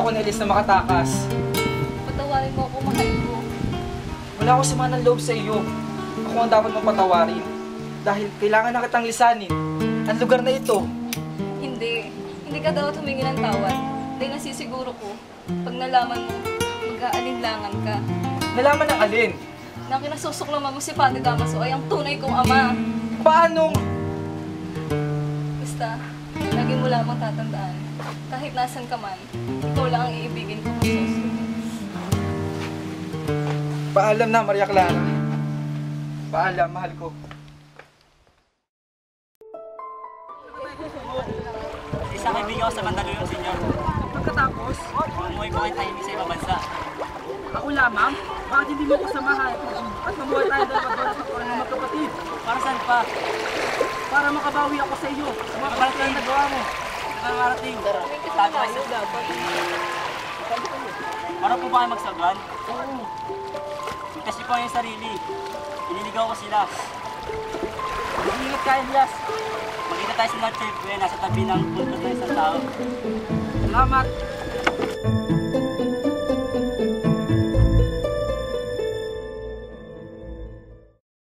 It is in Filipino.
ako nilis na makatakas. Patawarin mo ako, mahal ko. Wala akong sama ng loob sa iyo. Ako ang dapat mong patawarin. Dahil kailangan na kitang lisanin. Ang lugar na ito. Hindi. Hindi ka dapat humingi ng tawad. Dahil nasisiguro ko, pag nalaman mo, mag-aalinlangan ka. Nalaman ng alin? Na kinasusuklaman mo si Padre Damaso ay ang tunay kong ama. Paano? Basta, lagi mo lamang tatandaan. Kahit nasan ka man, ikaw lang ang iibigin ko, Jesus. Paalam na, Maria Clara. Paalam, mahal ko. Isang kaibigan ko sa Mandaluyong, senyor. Pagkatapos, Umuwi ko kayo tahimik sa ibang bansa. ako lamang, bakit hindi mo ko samahan at mamuhay tayo dalawa doon sa mga magkapatid Para saan pa? para makabawi ako sa iyo sa mga kapatid na nagawa mo. Nakakarating. Sabi kasi dapat. Para po ba kayo magsagwan? Oo. Kasi po yung sarili. Iniligaw ko sila. Mag-iingat ka, Elias. Magkita tayo sa North Church, nasa tabi ng punto ng isang tao. Salamat.